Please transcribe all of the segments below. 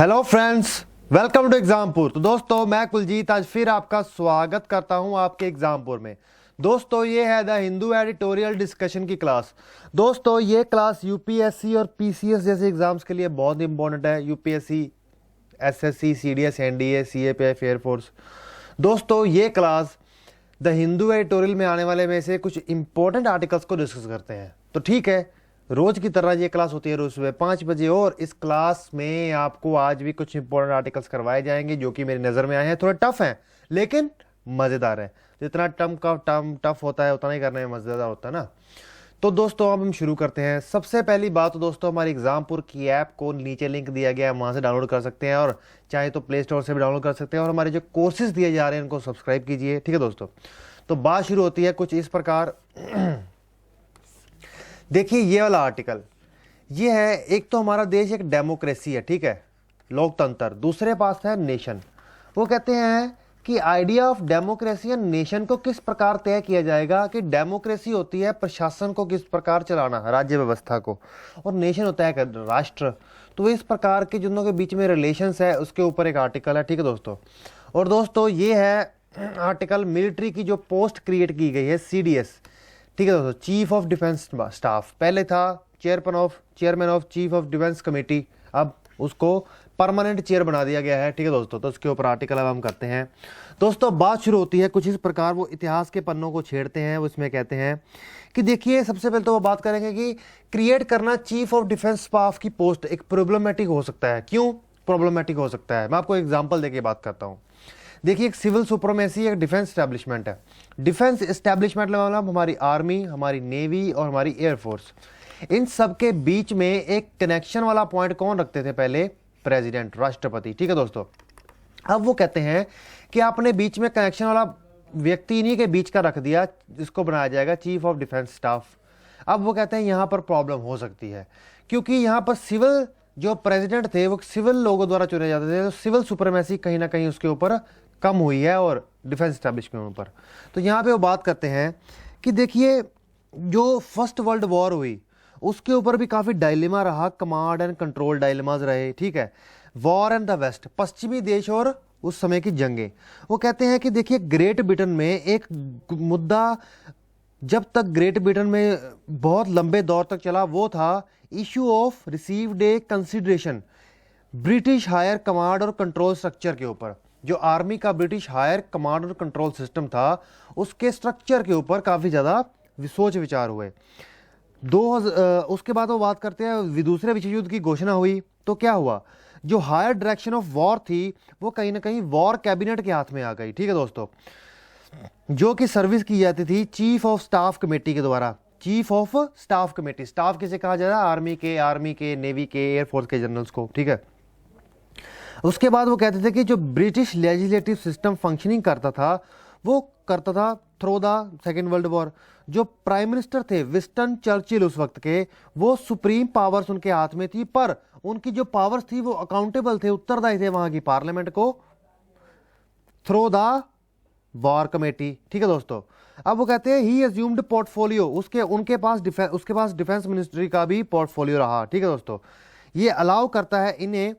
Hello friends, welcome to Exampur. तो दोस्तों, मैं कुलजीत आज फिर आपका स्वागत करता हूं आपके एग्जामपुर में। दोस्तों, ये है द हिंदू एडिटोरियल डिस्कशन की क्लास। दोस्तों, ये क्लास यूपीएससी और पीसीएस जैसे एग्जाम्स के लिए बहुत इंपॉर्टेंट है। UPSC, SSC, CDS, NDA, CAPF, air force. दोस्तों, ये क्लास द हिंदू एडिटोरियल में आने वाले में से कुछ इंपॉर्टेंट आर्टिकल्स को डिस्कस करते हैं। तो ठीक है, रोज की तरह ये क्लास होती है रोज सुबह 5 बजे, और इस क्लास में आपको आज भी कुछ इंपॉर्टेंट आर्टिकल्स करवाए जाएंगे जो कि मेरी नजर में आए हैं। थोड़े टफ हैं लेकिन मजेदार है। जितना टफ होता है उतना ही करने में मजेदार होता है ना। तो दोस्तों, अब हम शुरू करते हैं। सबसे पहली बात तो दोस्तों, हमारी एग्जामपुर की ऐप को नीचे लिंक दिया गया है, वहां से डाउनलोड कर सकते हैं, और चाहे तो प्ले स्टोर से भी डाउनलोड कर सकते हैं। और हमारे जो कोर्सेज दिए जा रहे हैं उनको सब्सक्राइब कीजिए। ठीक है दोस्तों, तो बात शुरू होती है कुछ इस प्रकार। देखिए, ये वाला आर्टिकल ये है। एक तो हमारा देश एक डेमोक्रेसी है, ठीक है, लोकतंत्र। दूसरे पास है नेशन। वो कहते हैं कि idea of democracy and nation को किस प्रकार तय किया जाएगा कि डेमोक्रेसी होती है प्रशासन को किस प्रकार चलाना, राज्य व्यवस्था को, और नेशन होता है राष्ट्र। तो इस प्रकार के जिनों के बीच में रिलेशंस है उसके ऊपर एक आर्टिकल है। ठीक है दोस्तों, और दोस्तों ये है आर्टिकल मिलिट्री की जो पोस्ट क्रिएट की गई है, सीडीएस। ठीक है दोस्तों, चीफ ऑफ डिफेंस स्टाफ। पहले था chairman of chief of defence committee, अब उसको परमानेंट चेयर बना दिया गया है। ठीक है दोस्तों, तो उसके ऊपर आर्टिकल अब हम करते हैं। दोस्तों, बात शुरू होती है कुछ इस प्रकार। वो इतिहास के पन्नों को छेड़ते हैं। उसमें कहते हैं कि देखिए, सबसे पहले तो वो बात करेंगे कि क्रिएट करना चीफ ऑफ डिफेंस स्टाफ की पोस्ट एक प्रॉब्लमैटिक हो सकता है। क्यों प्रॉब्लमैटिक हो सकता है, मैं आपको एग्जाम्पल देके बात करता हूँ। देखिए, एक सिविल सुप्रीमेसी एक डिफेंस एस्टैब्लिशमेंट है। डिफेंस एस्टैब्लिशमेंट मतलब हमारी आर्मी, हमारी नेवी और हमारी एयरफोर्स। इन सब के बीच में एक कनेक्शन वाला पॉइंट कौन रखते थे पहले? प्रेसिडेंट, राष्ट्रपति। ठीक है दोस्तों, अब वो कहते हैं कि आपने बीच में कनेक्शन वाला व्यक्ति इन्हीं के बीच का रख दिया, जिसको बनाया जाएगा चीफ ऑफ डिफेंस स्टाफ। अब वो कहते हैं यहां पर प्रॉब्लम हो सकती है, क्योंकि यहां पर सिविल जो प्रेसिडेंट थे वो सिविल लोगों द्वारा चुने जाते थे। तो सिविल सुप्रीमेसी कहीं ना कहीं उसके ऊपर कम हुई है और डिफेंस एस्टैब्लिशमेंट पर। तो यहाँ पे वो बात करते हैं कि देखिए, जो फर्स्ट वर्ल्ड वॉर हुई उसके ऊपर भी काफी डायलेमा रहा, कमांड एंड कंट्रोल डायलेमाज रहे। ठीक है, वॉर एंड द वेस्ट, पश्चिमी देश और उस समय की जंगें। वो कहते हैं कि देखिए, ग्रेट ब्रिटेन में एक मुद्दा जब तक ग्रेट ब्रिटेन में बहुत लंबे दौर तक चला, वो था issue of received a consideration British higher command और कंट्रोल स्ट्रक्चर के ऊपर। जो आर्मी का ब्रिटिश हायर कमांड और कंट्रोल सिस्टम था, उसके स्ट्रक्चर के ऊपर काफी ज्यादा सोच विचार हुए। उसके बाद वो बात करते हैं, दूसरे विश्व युद्ध की घोषणा हुई तो क्या हुआ? जो हायर डायरेक्शन ऑफ वॉर थी वो कहीं ना कहीं वॉर कैबिनेट के हाथ में आ गई। ठीक है दोस्तों, जो कि सर्विस की जाती थी चीफ ऑफ स्टाफ कमेटी के द्वारा। Chief of staff committee, staff किसे कहा जाता है? आर्मी के, नेवी के, एयरफोर्स के जनरल्स को। ठीक है, उसके बाद वो कहते थे कि जो ब्रिटिश लेजिस्लेटिव सिस्टम फंक्शनिंग करता था वो करता था through the second world war. जो प्राइम मिनिस्टर थे विंस्टन चर्चिल उस वक्त के, वो सुप्रीम पावर्स उनके हाथ में थी, पर उनकी जो पावर्स थी वो अकाउंटेबल थे, उत्तरदायी थे वहां की पार्लियामेंट को, थ्रू द वॉर कमेटी। ठीक है दोस्तों, अब वो कहते हैं ही अज्यूम्ड पोर्टफोलियो, उसके पास डिफेंस मिनिस्ट्री का भी पोर्टफोलियो रहा। ठीक है दोस्तों, ये अलाउ करता है इन्हें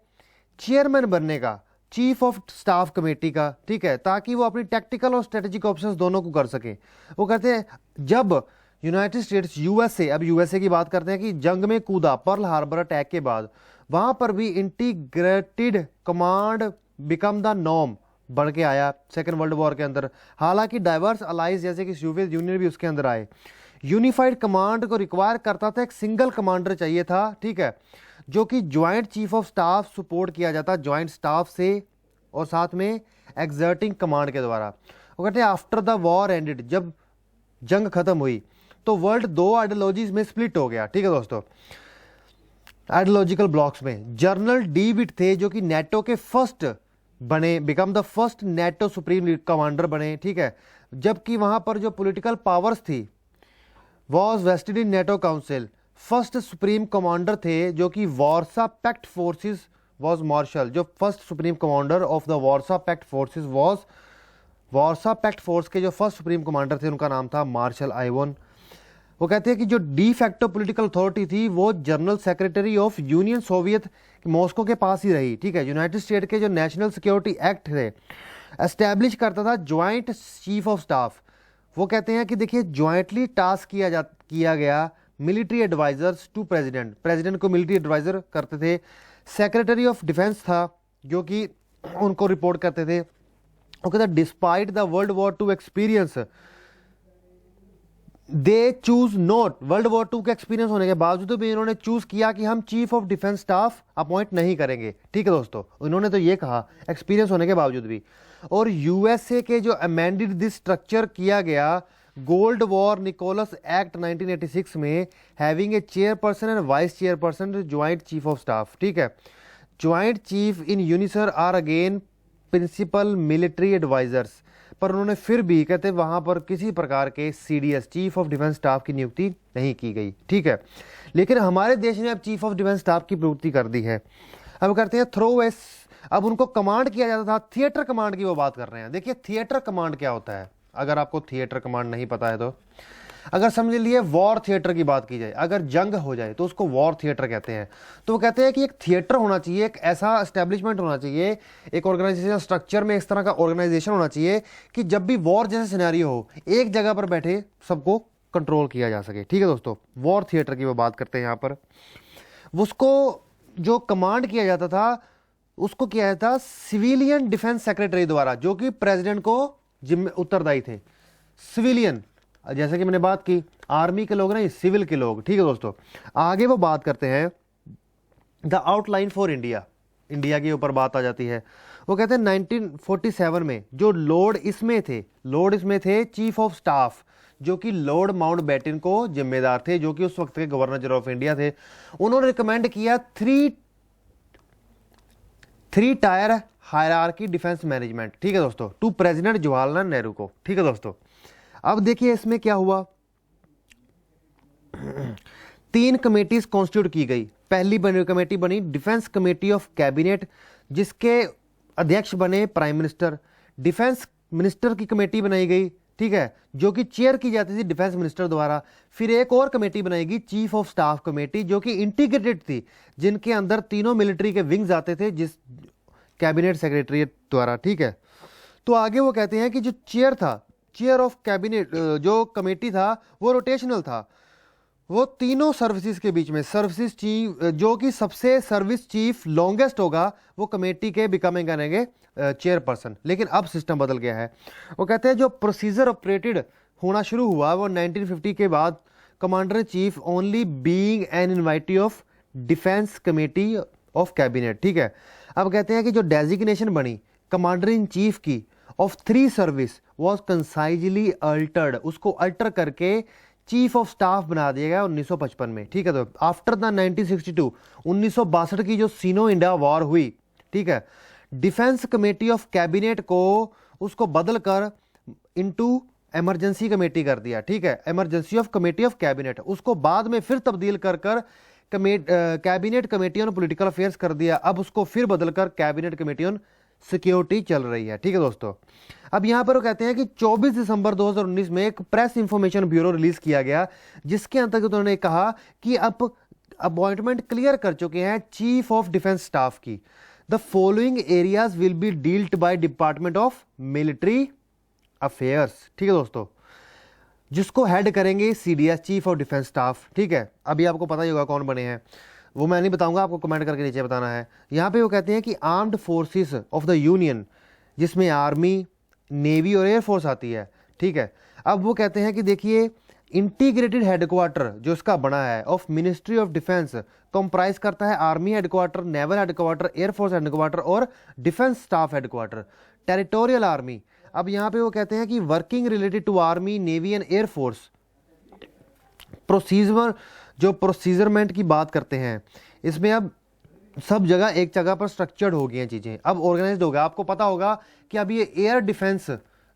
चेयरमैन बनने का चीफ ऑफ स्टाफ कमेटी का। ठीक है, ताकि वो अपनी टैक्टिकल और स्ट्रेटेजिक ऑप्शंस दोनों को कर सके। वो कहते हैं जब यूनाइटेड स्टेट्स, यूएसए, अब यूएसए की बात करते हैं कि जंग में कूदा पर्ल हार्बर अटैक के बाद, वहां पर भी integrated command become the norm बढ़ के आया सेकेंड वर्ल्ड वॉर के अंदर। हालांकि डाइवर्स अलाइज जैसे कि सोवियत यूनियन भी उसके अंदर आए। यूनिफाइड कमांड को रिक्वायर करता था, एक सिंगल कमांडर चाहिए था। ठीक है, जो कि joint chief of staff support किया जाता ज्वाइंट स्टाफ से और साथ में एग्जर्टिंग कमांड के द्वारा। वो कहते हैं आफ्टर द वॉर एंडेड, जब जंग खत्म हुई तो वर्ल्ड दो आइडियोलॉजीज में स्प्लिट हो गया। ठीक है दोस्तों, आइडियोलॉजिकल ब्लॉक्स में। जनरल डेविड थे जो कि नेटो के फर्स्ट बने, become the first NATO supreme commander बने। ठीक है, जबकि वहां पर जो पॉलिटिकल पावर्स थी was vested in NATO council. First supreme commander थे जो कि Warsaw Pact forces was marshal. जो first supreme commander of the Warsaw Pact forces was, Warsaw Pact force के जो फर्स्ट सुप्रीम कमांडर थे उनका नाम था मार्शल आइवन। वो कहते हैं कि जो डी फैक्टो पॉलिटिकल अथॉरिटी थी वो general secretary of union Soviet Moscow के पास ही रही, ठीक है। यूनाइटेड स्टेट के जो नेशनल सिक्योरिटी एक्ट थे एस्टैब्लिश करता था ज्वाइंट चीफ ऑफ स्टाफ। वो कहते हैं कि देखिए ज्वाइंटली टास्क किया गया military advisers to president, president को मिलिट्री एडवाइजर करते थे। सेक्रेटरी ऑफ डिफेंस था जो कि उनको रिपोर्ट करते थे। वो कहते हैं despite the world war two experience they choose not, world war two के एक्सपीरियंस होने के बावजूद भी इन्होंने चूज किया कि हम chief of defence staff appoint नहीं करेंगे, ठीक है दोस्तों। इन्होंने तो ये कहा एक्सपीरियंस होने के बावजूद भी। और यूएसए के जो अमेंडेड दिस स्ट्रक्चर किया गया गोल्ड वॉर निकोलस एक्ट 1986 में, having a chairperson and vice chairperson joint chief of staff, ठीक है। Joint chief in unison are again principal military advisers, पर उन्होंने फिर भी कहते वहां पर किसी प्रकार के CDS chief of defence staff की नियुक्ति नहीं की गई, ठीक है। लेकिन हमारे देश ने अब चीफ ऑफ डिफेंस स्टाफ की प्रवृत्ति कर दी है। अब करते हैं थ्रो एस, अब उनको कमांड किया जाता था, थिएटर कमांड की वो बात कर रहे हैं। देखिए थिएटर कमांड क्या होता है, अगर आपको थिएटर कमांड नहीं पता है तो, अगर समझ लिए वॉर थिएटर की बात की जाए, अगर जंग हो जाए तो उसको वॉर थिएटर कहते हैं। तो वो कहते हैं कि एक थिएटर होना चाहिए, एक ऐसा एस्टेब्लिशमेंट होना चाहिए, एक ऑर्गेनाइजेशन स्ट्रक्चर में इस तरह का ऑर्गेनाइजेशन होना चाहिए कि जब भी वॉर जैसे सिनेरियो हो एक जगह पर बैठे सबको कंट्रोल किया जा सके, ठीक है दोस्तों। वॉर थिएटर की वो बात करते हैं यहाँ पर। उसको जो कमांड किया जाता था उसको किया जाता सिविलियन डिफेंस सेक्रेटरी द्वारा, जो कि प्रेसिडेंट को जिम्मे उत्तरदायी थे। सिविलियन जैसे कि मैंने बात की आर्मी के लोग नहीं, सिविल के लोग, ठीक है दोस्तों। आगे वो बात करते हैं the outline for India, India के ऊपर बात आ जाती है। वो कहते हैं 1947 में जो लॉर्ड इसमें थे चीफ ऑफ स्टाफ, जो कि लॉर्ड माउंटबेटन को जिम्मेदार थे, जो कि उस वक्त के गवर्नर जनरल ऑफ इंडिया थे। उन्होंने रिकमेंड किया three tier hierarchy defence management, ठीक है दोस्तों, टू प्रेसिडेंट जवाहरलाल नेहरू को, ठीक है दोस्तों। अब देखिए इसमें क्या हुआ, 3 कमेटीज कॉन्स्टिट्यूट की गई। पहली कमेटी बनी डिफेंस कमेटी ऑफ कैबिनेट, जिसके अध्यक्ष बने प्राइम मिनिस्टर। डिफेंस मिनिस्टर की कमेटी बनाई गई, ठीक है, जो कि चेयर की जाती थी डिफेंस मिनिस्टर द्वारा। फिर एक और कमेटी बनाएगी चीफ ऑफ स्टाफ कमेटी, जो कि इंटीग्रेटेड थी, जिनके अंदर तीनों मिलिट्री के विंग्स आते थे, जिस कैबिनेट सेक्रेटरीट द्वारा, ठीक है। तो आगे वो कहते हैं कि जो चेयर था, चेयर ऑफ कैबिनेट जो कमेटी था वो रोटेशनल था। वो तीनों सर्विसेज के बीच में सर्विसेज चीफ, जो कि सबसे सर्विस चीफ लॉन्गेस्ट होगा, वो कमेटी के बिकमिंग करेंगे चेयरपर्सन। लेकिन अब सिस्टम बदल गया है। वो कहते हैं जो प्रोसीजर ऑपरेटेड होना शुरू हुआ वो 1950 के बाद, commander in chief only being an invitee of defence committee of cabinet, ठीक है। अब कहते हैं कि जो डेजिग्नेशन बनी कमांडर इन चीफ की of 3 service was concisely Altered, उसको अल्टर करके चीफ ऑफ स्टाफ बना दिया गया 1955 में, ठीक है। तो आफ्टर द 1962 की जो सीनो इंडिया वॉर हुई, ठीक है, डिफेंस कमेटी ऑफ कैबिनेट को उसको बदल कर इनटू इमरजेंसी कमेटी कर दिया, ठीक है, emergency of committee of cabinet. उसको बाद में फिर तब्दील कर cabinet committee on political affairs कर दिया। अब उसको फिर बदलकर कैबिनेट कमेटी ऑन सिक्योरिटी चल रही है, ठीक है दोस्तों। अब यहां पर वो कहते हैं कि 24 दिसंबर 2019 में एक प्रेस इंफॉर्मेशन ब्यूरो रिलीज किया गया, जिसके अंतर्गत उन्होंने कहा कि अब अपॉइंटमेंट क्लियर कर चुके हैं चीफ ऑफ डिफेंस स्टाफ की। The following areas will be dealt by department of military affairs, ठीक है दोस्तों, जिसको हेड करेंगे CDS chief of defence staff, ठीक है। अभी आपको पता ही होगा कौन बने हैं, वो मैं नहीं बताऊंगा, आपको कमेंट करके नीचे बताना है। यहाँ पे वो कहते हैं कि armed forces of the union, जिसमें आर्मी, नेवी और एयरफोर्स आती है, ठीक है। अब वो कहते हैं कि देखिए इंटीग्रेटेड हेडक्वार्टर जो इसका बना है of ministry of defence comprise करता है army headquarter, naval headquarter, air force headquarter और defence staff headquarter. Territorial army, अब यहाँ पे वो कहते हैं कि working related to army, navy and air force. Procedure, जो प्रोसीजरमेंट की बात करते हैं, इसमें अब सब जगह एक जगह पर स्ट्रक्चर्ड हो गई हैं चीज़ें, अब ऑर्गेनाइज्ड हो गया। आपको पता होगा कि अब ये एयर डिफेंस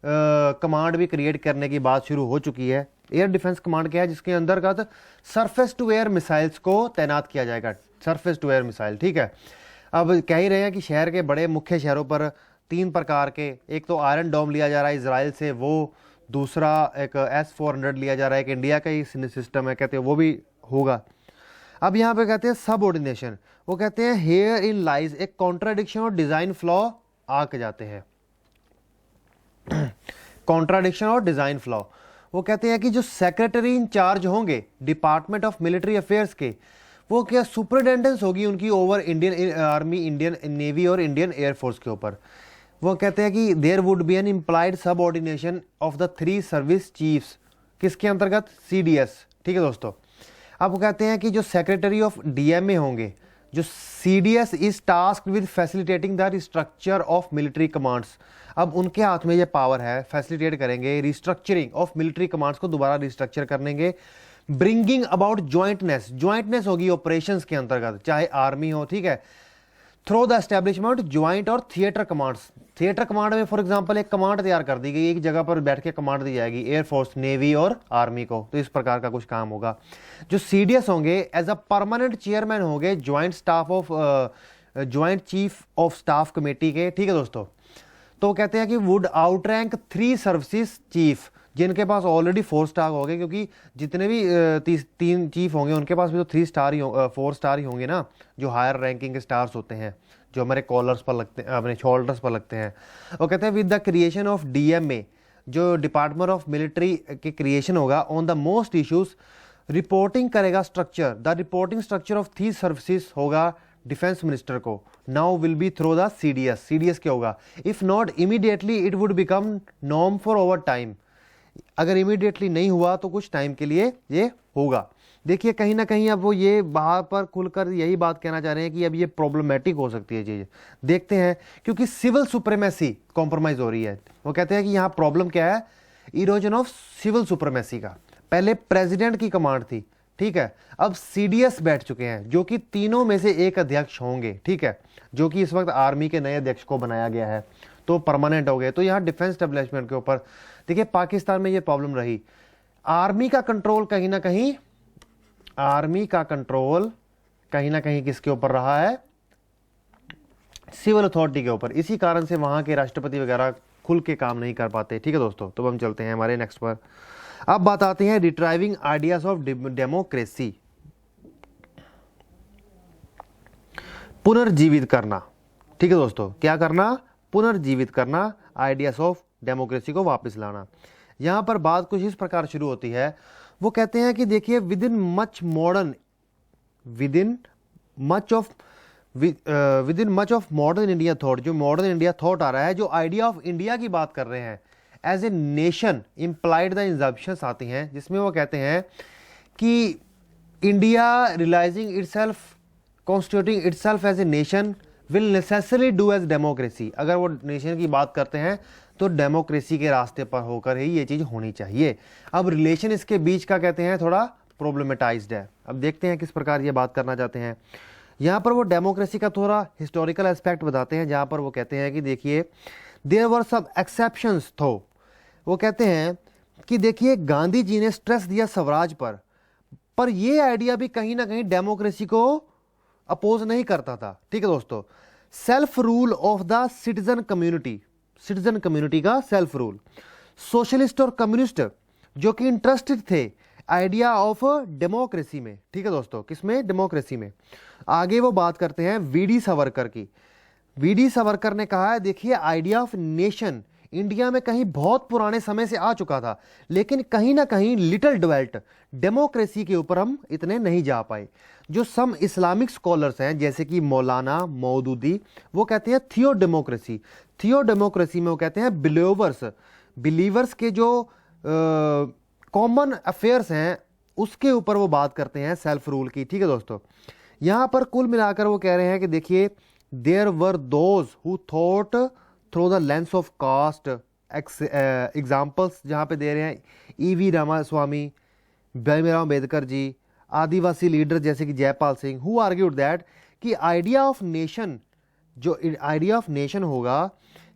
कमांड भी क्रिएट करने की बात शुरू हो चुकी है। एयर डिफेंस कमांड क्या है, जिसके अंतर्गत सरफेस टू एयर मिसाइल्स को तैनात किया जाएगा, सरफेस टू एयर मिसाइल, ठीक है। अब कह ही रहे हैं कि शहर के बड़े मुख्य शहरों पर 3 प्रकार के, एक तो आयरन डोम लिया जा रहा है इजराइल से, वो दूसरा एक S-400 लिया जा रहा है, एक इंडिया का ही सिस्टम है, कहते हैं वो भी होगा। अब यहाँ पे कहते हैं सबऑर्डिनेशन, वो कहते हैं हेयर इन लाइज एक कॉन्ट्राडिक्शन और डिजाइन फ्लॉ आके जाते हैं। कॉन्ट्राडिक्शन और डिजाइन फ्लॉ, वो कहते हैं कि जो सेक्रेटरी इन चार्ज होंगे डिपार्टमेंट ऑफ मिलिट्री अफेयर्स के, वो क्या सुपरिटेंडेंस होगी उनकी over Indian army, Indian navy और इंडियन एयरफोर्स के ऊपर। वो कहते हैं कि there would be an implied subordination of the 3 service chiefs, किसके अंतर्गत, CDS। ठीक है दोस्तों। अब वो कहते हैं कि जो सेक्रेटरी ऑफ DMA होंगे, जो CDS is task with facilitating the restructure of military commands. अब उनके हाथ में ये पावर है, फैसिलिटेट करेंगे रिस्ट्रक्चरिंग ऑफ मिलिट्री कमांड्स को, दोबारा रिस्ट्रक्चर करेंगे। ब्रिंगिंग अबाउट ज्वाइंटनेस, ज्वाइंटनेस होगी ऑपरेशंस के अंतर्गत, चाहे आर्मी हो, ठीक है, थ्रू द एस्टेब्लिशमेंट ज्वाइंट और थिएटर कमांड्स। थिएटर कमांड में फॉर एग्जांपल एक कमांड तैयार कर दी गई, एक जगह पर बैठ के कमांड दी जाएगी एयरफोर्स, नेवी और आर्मी को, तो इस प्रकार का कुछ काम होगा। जो CDS होंगे एज अ परमानेंट चेयरमैन होंगे joint staff of joint chief of staff committee के। ठीक है दोस्तों। तो कहते हैं कि वुड आउटरैंक 3 सर्विसेज चीफ, जिनके पास ऑलरेडी 4 स्टार हो गए, क्योंकि जितने भी 3 चीफ होंगे उनके पास भी तो 3 स्टार ही 4 स्टार ही होंगे ना, जो हायर रैंकिंग के स्टार्स होते हैं, जो हमारे कॉलर्स पर लगते हैं, अपने शोल्डर्स पर लगते हैं। वो कहते हैं with the creation of DMA, जो डिपार्टमेंट ऑफ मिलिट्री के क्रिएशन होगा, on the most issues reporting करेगा structure, the reporting structure of 3 services होगा डिफेंस मिनिस्टर को, now will be through the CDS के होगा। If not immediately it would become norm for over time, अगर immediately नहीं हुआ तो कुछ टाइम के लिए ये होगा। देखिए कहीं ना कहीं अब वो ये बाहर पर खुलकर यही बात कहना चाह रहे हैं कि अब ये प्रॉब्लमेटिक हो सकती है चीज, देखते हैं, क्योंकि सिविल सुप्रीमेसी कॉम्प्रोमाइज हो रही है। वो कहते हैं कि यहाँ प्रॉब्लम क्या है, इरोजन ऑफ सिविल सुप्रीमेसी का। पहले प्रेसिडेंट की कमांड थी, ठीक है, अब CDS बैठ चुके हैं, जो कि तीनों में से एक अध्यक्ष होंगे, ठीक है, जो कि इस वक्त आर्मी के नए अध्यक्ष को बनाया गया है, तो परमानेंट हो गए। तो यहाँ डिफेंस एस्टेब्लिशमेंट के ऊपर देखिए पाकिस्तान में ये प्रॉब्लम रही, आर्मी का कंट्रोल कहीं ना कहीं, आर्मी का कंट्रोल कहीं ना कहीं किसके ऊपर रहा है, सिविल अथॉरिटी के ऊपर। इसी कारण से वहां के राष्ट्रपति वगैरह खुल के काम नहीं कर पाते। ठीक है दोस्तों, तो हम चलते हैं हमारे नेक्स्ट पर। अब बात आती है रिट्राइविंग आइडियाज ऑफ डेमोक्रेसी, पुनर्जीवित करना। ठीक है दोस्तों, क्या करना, पुनर्जीवित करना, आइडियाज ऑफ डेमोक्रेसी को वापस लाना। यहां पर बात कुछ इस प्रकार शुरू होती है, वो कहते हैं कि देखिए with in much of modern India thought, जो मॉडर्न इंडिया थॉट आ रहा है, जो आइडिया ऑफ इंडिया की बात कर रहे हैं as a nation, implied the assumptions आती हैं, जिसमें वो कहते हैं कि India realising itself, constituting itself as a nation will necessary do as democracy. अगर वो नेशन की बात करते हैं तो डेमोक्रेसी के रास्ते पर होकर ही ये चीज होनी चाहिए। अब रिलेशन इसके बीच का कहते हैं थोड़ा प्रॉब्लमेटाइज्ड है। अब देखते हैं किस प्रकार ये बात करना चाहते हैं। यहाँ पर वो डेमोक्रेसी का थोड़ा हिस्टोरिकल एस्पेक्ट बताते हैं, जहाँ पर वो कहते हैं कि देखिए देयर वर सब एक्सेप्शंस थो। वो कहते हैं कि देखिए गांधी जी ने स्ट्रेस दिया स्वराज पर ये आइडिया भी कहीं ना कहीं डेमोक्रेसी को अपोज नहीं करता था। ठीक है दोस्तों, self rule of the citizen community, citizen community का सेल्फ रूल। सोशलिस्ट और कम्युनिस्ट जो कि इंटरेस्टेड थे आइडिया ऑफ डेमोक्रेसी में। ठीक है दोस्तों, किसमें, डेमोक्रेसी में। आगे वो बात करते हैं VD सावरकर की। VD सावरकर ने कहा है देखिए आइडिया ऑफ नेशन इंडिया में कहीं बहुत पुराने समय से आ चुका था, लेकिन कहीं ना कहीं लिटिल डेवलप्ड, डेमोक्रेसी के ऊपर हम इतने नहीं जा पाए। जो सम इस्लामिक स्कॉलर्स हैं जैसे कि मौलाना मौदूदी, वो कहते हैं थियो डेमोक्रेसी। थियो डेमोक्रेसी में वो कहते हैं बिलीवर्स के जो कॉमन अफेयर्स हैं उसके ऊपर वो बात करते हैं, सेल्फ रूल की। ठीक है दोस्तों, यहां पर कुल मिलाकर वो कह रहे हैं कि देखिए there were those who thought through the lens of caste. Examples जहां पे दे रहे हैं EV रामास्वामी, भीमराव अम्बेडकर जी, आदिवासी लीडर जैसे कि Jaipal Singh, who argued that कि आइडिया ऑफ नेशन, जो आइडिया ऑफ नेशन होगा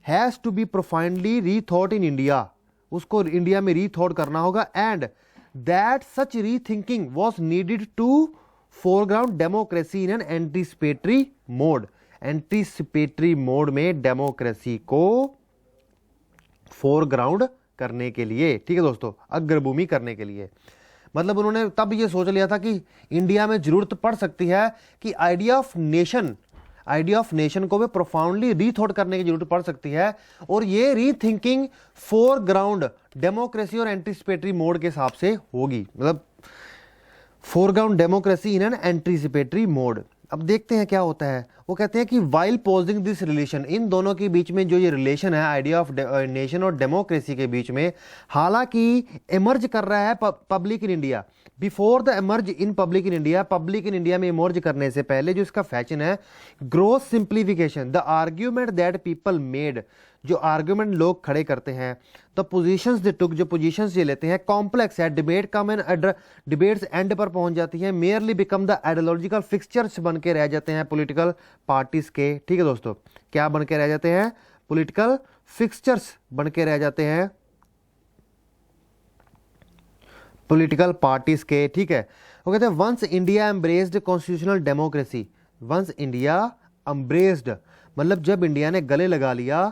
has to be profoundly rethought in India, उसको इंडिया में रीथॉट करना होगा, and that such rethinking was needed to foreground democracy in an anticipatory mode. Anticipatory mode में democracy को foreground करने के लिए, ठीक है दोस्तों, अग्रभूमि करने के लिए। मतलब उन्होंने तब ये सोच लिया था कि इंडिया में जरूरत पड़ सकती है कि आइडिया ऑफ नेशन को भी प्रोफाउंडली रीथॉट करने की जरूरत पड़ सकती है, और ये रीथिंकिंग फोरग्राउंड डेमोक्रेसी और एंटीसिपेटरी मोड के हिसाब से होगी, मतलब foreground democracy in an anticipatory mode. अब देखते हैं क्या होता है। वो कहते हैं कि वाइल पोजिंग दिस रिलेशन, इन दोनों के बीच में जो ये रिलेशन है आइडिया ऑफ नेशन और डेमोक्रेसी के बीच में, हालांकि इमर्ज कर रहा है public in India, before the emerge in public in India, public in India में इमर्ज करने से पहले जो इसका फैशन है, gross simplification, the argument that people made, जो आर्ग्यूमेंट लोग खड़े करते हैं, द पोजीशंस दे टुक, जो पोजीशंस ये लेते हैं, कॉम्प्लेक्स है, debate come and debates and पर पहुंच जाती है, merely become the ideological fixtures बन के रह जाते हैं पॉलिटिकल पार्टीज के, ठीक है दोस्तों, क्या बन के रह जाते हैं, पॉलिटिकल फिक्सचर्स बन के रह जाते हैं पॉलिटिकल पार्टीज के, ठीक है। वो कहते हैं once India embraced constitutional democracy, once India embraced मतलब जब इंडिया ने गले लगा लिया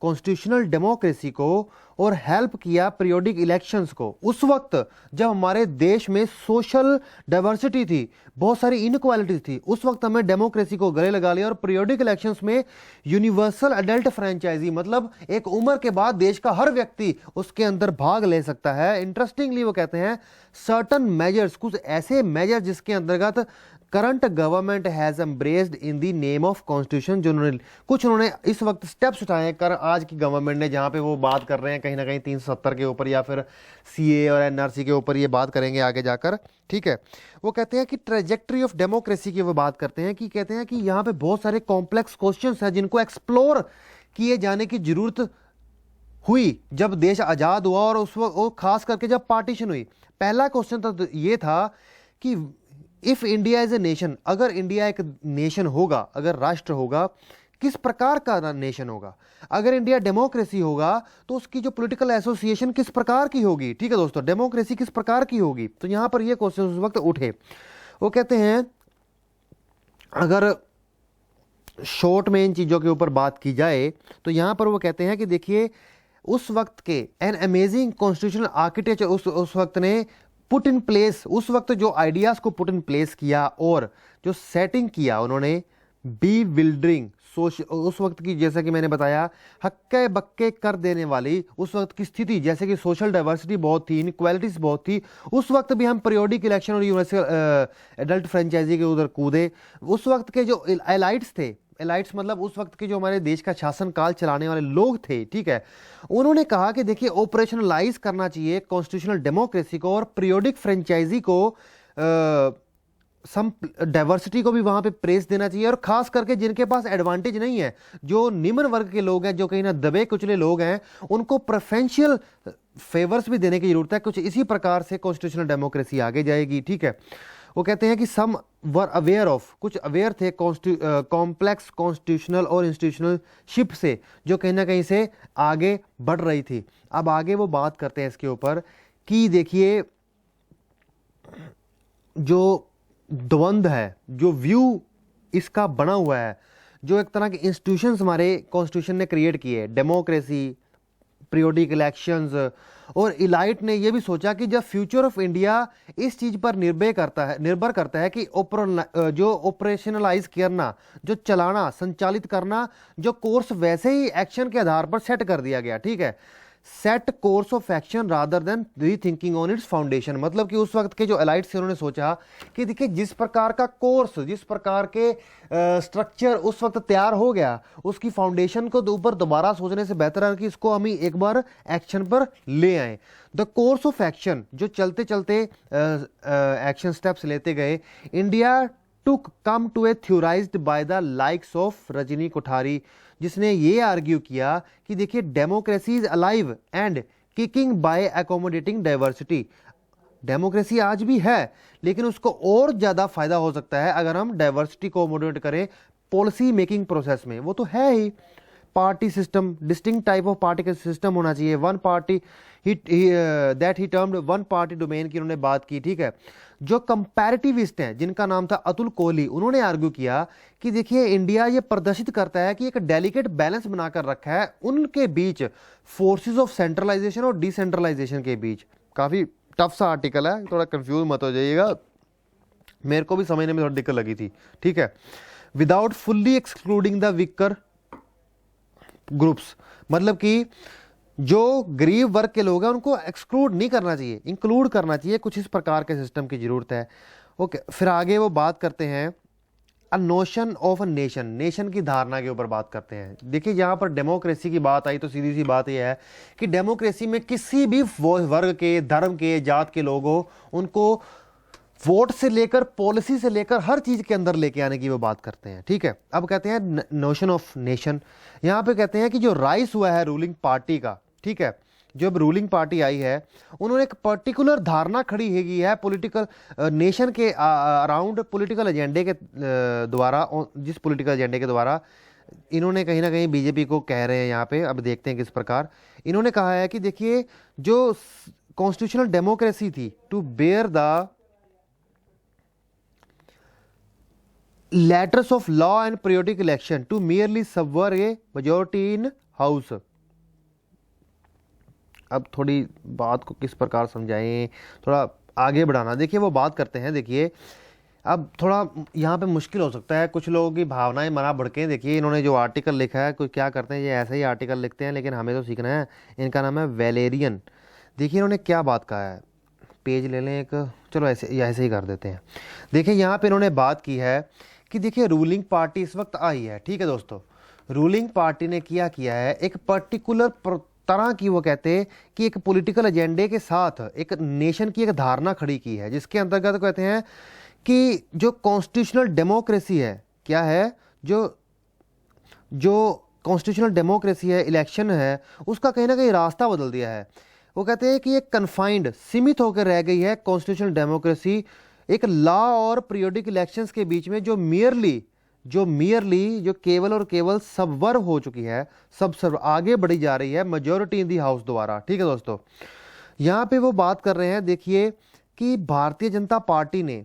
कॉन्स्टिट्यूशनल डेमोक्रेसी को और हेल्प किया पीरियोडिक इलेक्शंस को, उस वक्त जब हमारे देश में सोशल डाइवर्सिटी थी, बहुत सारी इनइक्वालिटीज थी, उस वक्त हमें डेमोक्रेसी को गले लगा लिया और पीरियोडिक इलेक्शंस में यूनिवर्सल अडल्ट फ्रेंचाइजी, मतलब एक उम्र के बाद देश का हर व्यक्ति उसके अंदर भाग ले सकता है। इंटरेस्टिंगली वो कहते हैं सर्टन मेजर्स, कुछ ऐसे मेजर जिसके अंतर्गत current government has embraced in the name of constitution, जो उन्होंने इस वक्त स्टेप्स उठाए कर आज की गवर्नमेंट ने, जहां पे वो बात कर रहे हैं कहीं ना कहीं 370 के ऊपर या फिर सीए और एनआरसी के ऊपर ये बात करेंगे आगे जाकर, ठीक है। वो कहते हैं कि ट्रेजेक्ट्री ऑफ डेमोक्रेसी की वो बात करते हैं कि कहते हैं कि यहाँ पे बहुत सारे कॉम्प्लेक्स क्वेश्चंस हैं जिनको एक्सप्लोर किए जाने की जरूरत हुई जब देश आज़ाद हुआ और उस वक्त खास करके जब पार्टीशन हुई। पहला क्वेश्चन तो ये था कि if India is a nation, अगर इंडिया एक नेशन होगा, अगर राष्ट्र होगा, किस प्रकार का नेशन होगा। अगर इंडिया डेमोक्रेसी होगा तो उसकी जो पॉलिटिकल एसोसिएशन किस प्रकार की होगी, ठीक है दोस्तों, डेमोक्रेसी किस प्रकार की होगी। तो यहां पर ये क्वेश्चन उस वक्त उठे। वो कहते हैं अगर शॉर्ट में इन चीजों के ऊपर बात की जाए तो यहां पर वो कहते हैं कि देखिए उस वक्त के एन अमेजिंग कॉन्स्टिट्यूशनल आर्किटेक्चर उस वक्त ने पुट इन प्लेस, उस वक्त जो आइडियाज को पुट इन प्लेस किया और जो सेटिंग किया उन्होंने, बी विल्डरिंग उस वक्त की, जैसा कि मैंने बताया, हक्के बक्के कर देने वाली उस वक्त की स्थिति, जैसे कि सोशल डाइवर्सिटी बहुत थी, इनक्वालिटीज बहुत थी, उस वक्त भी हम पीरियोडिक इलेक्शन और यूनिवर्सल एडल्ट फ्रेंचाइजी के उधर कूदे। उस वक्त के जो एलाइट्स थे, एलाइट्स मतलब उस वक्त के जो हमारे देश का शासन काल चलाने वाले लोग थे, ठीक है, उन्होंने कहा कि देखिए ऑपरेशनलाइज करना चाहिए कॉन्स्टिट्यूशनल डेमोक्रेसी को और पीरियोडिक फ्रेंचाइजी को, सम डाइवर्सिटी को भी वहां पे प्रेस देना चाहिए, और खास करके जिनके पास एडवांटेज नहीं है, जो निम्न वर्ग के लोग हैं, जो कहीं ना दबे कुचले लोग हैं, उनको प्रेफरेंशियल फेवर्स भी देने की जरूरत है। कुछ इसी प्रकार से कॉन्स्टिट्यूशनल डेमोक्रेसी आगे जाएगी, ठीक है। वो कहते हैं कि सम वर अवेयर ऑफ, कुछ अवेयर थे कॉम्प्लेक्स कॉन्स्टिट्यूशनल और इंस्टीट्यूशनलशिप से, जो कहीं ना कहीं से आगे बढ़ रही थी। अब आगे वो बात करते हैं इसके ऊपर कि देखिए जो द्वंद्व है, जो व्यू इसका बना हुआ है, जो एक तरह के इंस्टीट्यूशंस हमारे कॉन्स्टिट्यूशन ने क्रिएट किए, डेमोक्रेसी, पीरियोडिक इलेक्शंस, और इलाइट ने यह भी सोचा कि जब फ्यूचर ऑफ इंडिया इस चीज पर निर्भर करता है कि जो ऑपरेशनलाइज करना, जो चलाना, संचालित करना, जो कोर्स वैसे ही एक्शन के आधार पर सेट कर दिया गया, ठीक है, set course of action rather than rethinking on it's foundation. मतलब कि उस वक्त के जो एलाइट्स थे उन्होंने सोचा कि देखिए जिस प्रकार का कोर्स, जिस प्रकार के स्ट्रक्चर उस वक्त तैयार हो गया, उसकी फाउंडेशन को ऊपर दोबारा सोचने से बेहतर है कि इसको हम एक बार एक्शन पर ले आए। द कोर्स ऑफ एक्शन, जो चलते चलते एक्शन स्टेप्स लेते गए, India took come to a theorised by the likes of Rajni Kothari, जिसने ये आर्ग्यू किया कि देखिए democracy is alive and kicking by accommodating diversity. Democracy आज भी है, लेकिन उसको और ज्यादा फायदा हो सकता है अगर हम डाइवर्सिटी को अकोमोडेट करें पॉलिसी मेकिंग प्रोसेस में। वो तो है ही, party system, distinct type of party का सिस्टम होना चाहिए, one party that he termed one party domain की उन्होंने बात की, ठीक है। जो कंपैरेटिविस्ट हैं जिनका नाम था अतुल कोहली, उन्होंने आर्ग्यू किया कि देखिए इंडिया ये प्रदर्शित करता है कि एक डेलिकेट बैलेंस बनाकर रखा है उनके बीच, फोर्सेस ऑफ सेंट्रलाइजेशन और डिसेंट्रलाइजेशन के बीच। काफी टफ सा आर्टिकल है, थोड़ा कंफ्यूज मत हो जाइएगा, मेरे को भी समझने में थोड़ी दिक्कत लगी थी, ठीक है। Without fully excluding the weaker groups, मतलब कि जो गरीब वर्ग के लोग हैं उनको एक्सक्लूड नहीं करना चाहिए, इंक्लूड करना चाहिए, कुछ इस प्रकार के सिस्टम की जरूरत है। ओके, फिर आगे वो बात करते हैं अ notion of a nation, nation की धारणा के ऊपर बात करते हैं। देखिए यहाँ पर डेमोक्रेसी की बात आई तो सीधी सी बात यह है कि डेमोक्रेसी में किसी भी वर्ग के, धर्म के, जात के लोग हो, उनको वोट से लेकर पॉलिसी से लेकर हर चीज के अंदर लेके आने की वो बात करते हैं, ठीक है। अब कहते हैं नोशन ऑफ नेशन, यहाँ पे कहते हैं कि जो राइज हुआ है रूलिंग पार्टी का, ठीक है, जो रूलिंग पार्टी आई है उन्होंने एक पर्टिकुलर धारणा खड़ी हैगी है पॉलिटिकल नेशन के अराउंड, पॉलिटिकल एजेंडे के द्वारा, जिस पॉलिटिकल एजेंडे के द्वारा इन्होंने कहीं ना कहीं बीजेपी को कह रहे हैं यहाँ पे। अब देखते हैं किस प्रकार इन्होंने कहा है कि देखिए जो कॉन्स्टिट्यूशनल डेमोक्रेसी थी to bear the letters of law and periodic election to merely subvert a majority in house। अब थोड़ी बात को किस प्रकार समझाएं, थोड़ा आगे बढ़ाना। देखिए वो बात करते हैं, देखिए अब थोड़ा यहाँ पे मुश्किल हो सकता है, कुछ लोगों की भावनाएं मना भड़के। देखिए इन्होंने जो आर्टिकल लिखा है, कोई क्या करते हैं ये ऐसे ही आर्टिकल लिखते हैं, लेकिन हमें तो सीखना है। इनका नाम है वैलेरियन। देखिए इन्होंने क्या बात कहा है, पेज ले लें एक, चलो ऐसे ही कर देते हैं। देखिए यहाँ पे इन्होंने बात की है कि देखिए रूलिंग पार्टी इस वक्त आई है, ठीक है दोस्तों, रूलिंग पार्टी ने क्या किया है, एक पर्टिकुलर तरह की, वो कहते हैं कि एक पॉलिटिकल एजेंडे के साथ एक नेशन की एक धारणा खड़ी की है, जिसके अंतर्गत कहते हैं कि जो कॉन्स्टिट्यूशनल डेमोक्रेसी है, क्या है, जो कॉन्स्टिट्यूशनल डेमोक्रेसी है, इलेक्शन है, उसका कहीं ना कहीं रास्ता बदल दिया है। वो कहते हैं कि एक कन्फाइंड, सीमित होकर रह गई है कॉन्स्टिट्यूशनल डेमोक्रेसी एक लॉ और पीरियोडिक इलेक्शंस के बीच में, जो केवल और केवल सबवर्व हो चुकी है, सब आगे बढ़ी जा रही है मेजॉरिटी इन दी हाउस द्वारा, ठीक है दोस्तों। यहाँ पे वो बात कर रहे हैं, देखिए कि भारतीय जनता पार्टी ने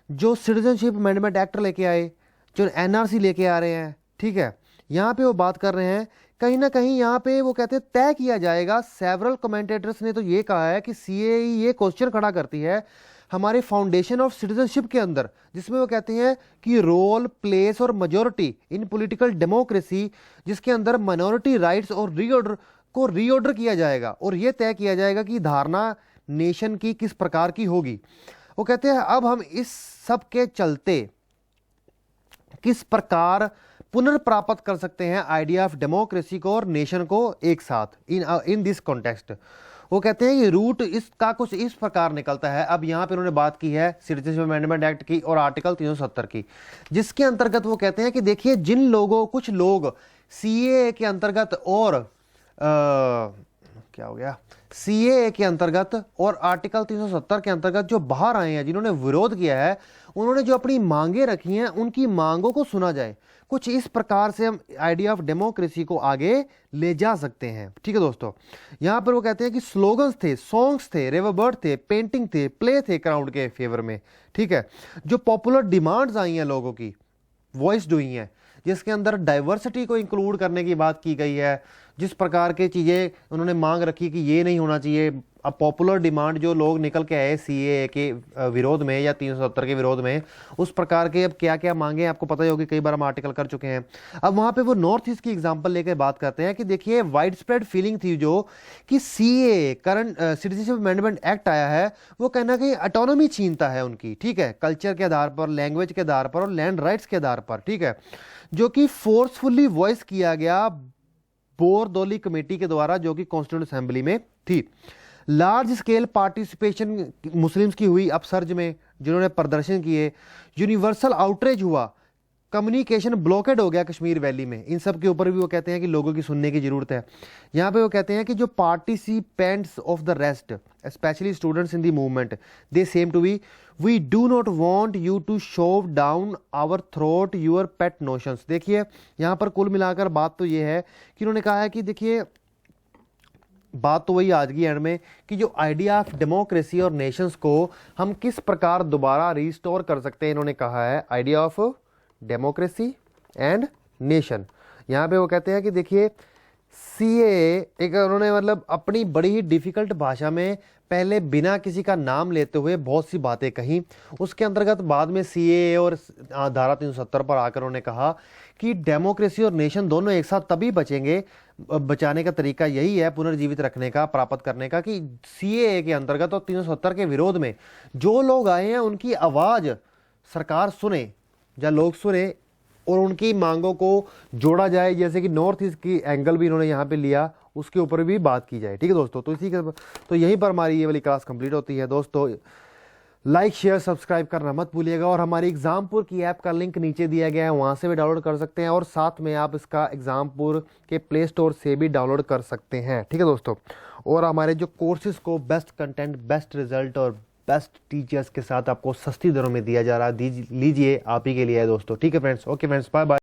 जो सिटीजनशिप अमेंडमेंट एक्ट लेके आए, जो एनआरसी लेके आ रहे हैं, ठीक है, यहाँ पे वो बात कर रहे हैं कहीं ना कहीं यहाँ पे वो कहते हैं तय किया जाएगा। सेवरल कमेंटेटर्स ने तो ये कहा है कि सीएई ये क्वेश्चन खड़ा करती है हमारे फाउंडेशन ऑफ सिटीजनशिप के अंदर, जिसमें वो कहते हैं कि रोल, प्लेस और मेजॉरिटी इन पॉलिटिकल डेमोक्रेसी, जिसके अंदर माइनॉरिटी राइट्स और रीऑर्डर किया जाएगा और यह तय किया जाएगा कि धारणा नेशन की किस प्रकार की होगी। वो कहते हैं अब हम इस सब के चलते किस प्रकार पुनर्प्राप्त कर सकते हैं आइडिया ऑफ डेमोक्रेसी को और नेशन को एक साथ इन दिस कॉन्टेक्स्ट। वो कहते हैं कि रूट इसका कुछ इस प्रकार निकलता है। अब यहाँ पे उन्होंने बात की है सिटीजनशिप अमेंडमेंट एक्ट की और आर्टिकल 370 की, जिसके अंतर्गत वो कहते हैं कि देखिए जिन लोगों, कुछ लोग सीएए के अंतर्गत और क्या हो गया, सीएए के अंतर्गत और आर्टिकल 370 के अंतर्गत जो बाहर आए हैं, जिन्होंने विरोध किया है, उन्होंने जो अपनी मांगे रखी हैं, उनकी मांगों को सुना जाए। कुछ इस प्रकार से हम आइडिया ऑफ डेमोक्रेसी को आगे ले जा सकते हैं, ठीक है दोस्तों। यहां पर वो कहते हैं कि स्लोगन्स थे, सॉन्ग्स थे, रेवरबर्ड थे, पेंटिंग थे, प्ले थे क्राउड के फेवर में, ठीक है। जो पॉपुलर डिमांड्स आई हैं लोगों की, वॉइस हुई हैं, जिसके अंदर डाइवर्सिटी को इंक्लूड करने की बात की गई है, जिस प्रकार के चीज़ें उन्होंने मांग रखी कि ये नहीं होना चाहिए। अब पॉपुलर डिमांड जो लोग निकल के आए सीएए के विरोध में या 370 के विरोध में, उस प्रकार के अब क्या क्या मांगे आपको पता ही होगी, कई बार हम आर्टिकल कर चुके हैं। अब वहाँ पे वो नॉर्थ ईस्ट की एग्जांपल लेकर बात करते हैं कि देखिए वाइड स्प्रेड फीलिंग थी जो कि CAA, current citizenship amendment act आया है, वो कहना कि ऑटोनॉमी छीनता है उनकी, ठीक है, कल्चर के आधार पर, लैंग्वेज के आधार पर और लैंड राइट्स के आधार पर, ठीक है, जो कि फोर्सफुली वॉइस किया गया बोरदोली कमेटी के द्वारा, जो कि कॉन्स्टिट्यूएंट असेंबली में थी। लार्ज स्केल पार्टिसिपेशन मुस्लिम्स की हुई अपसर्ज में, जिन्होंने प्रदर्शन किए। यूनिवर्सल आउटरीच हुआ कम्युनिकेशन ब्लॉकेड हो गया कश्मीर वैली में, इन सब के ऊपर भी वो कहते हैं कि लोगों की सुनने की ज़रूरत है। यहाँ पे वो कहते हैं कि जो participants of the rest specially students in the movement they seem to be we do not want you to shove down our throat your pet notions. देखिए यहाँ पर कुल मिलाकर बात तो ये है कि उन्होंने कहा है कि देखिए बात तो वही आज की एंड में कि जो आइडिया ऑफ डेमोक्रेसी और नेशंस को हम किस प्रकार दोबारा रिस्टोर कर सकते हैं। इन्होंने कहा है idea of democracy and nation. यहाँ पे वो कहते हैं कि देखिए सीए एक उन्होंने मतलब अपनी बड़ी ही डिफिकल्ट भाषा में पहले बिना किसी का नाम लेते हुए बहुत सी बातें कही, उसके अंतर्गत बाद में सीए और धारा 370 पर आकर उन्होंने कहा कि डेमोक्रेसी और नेशन दोनों एक साथ तभी बचेंगे, बचाने का तरीका यही है पुनर्जीवित रखने का, प्राप्त करने का, कि सीए के अंतर्गत और 370 के विरोध में जो लोग आए हैं उनकी आवाज़ सरकार सुने या लोग सुने और उनकी मांगों को जोड़ा जाए, जैसे कि नॉर्थ ईस्ट की एंगल भी इन्होंने यहाँ पे लिया, उसके ऊपर भी बात की जाए। ठीक है दोस्तों, तो इसी के तो यहीं पर हमारी ये वाली क्लास कंप्लीट होती है। दोस्तों लाइक शेयर सब्सक्राइब करना मत भूलिएगा और हमारी एग्जामपुर की ऐप का लिंक नीचे दिया गया है, वहाँ से भी डाउनलोड कर सकते हैं और साथ में आप इसका एग्जामपुर के प्ले स्टोर से भी डाउनलोड कर सकते हैं। ठीक है दोस्तों, और हमारे जो कोर्सेज को बेस्ट कंटेंट, बेस्ट रिजल्ट और बेस्ट टीचर्स के साथ आपको सस्ती दरों में दिया जा रहा है, लीजिए आप ही के लिए है दोस्तों। ठीक है friends, okay friends, bye bye.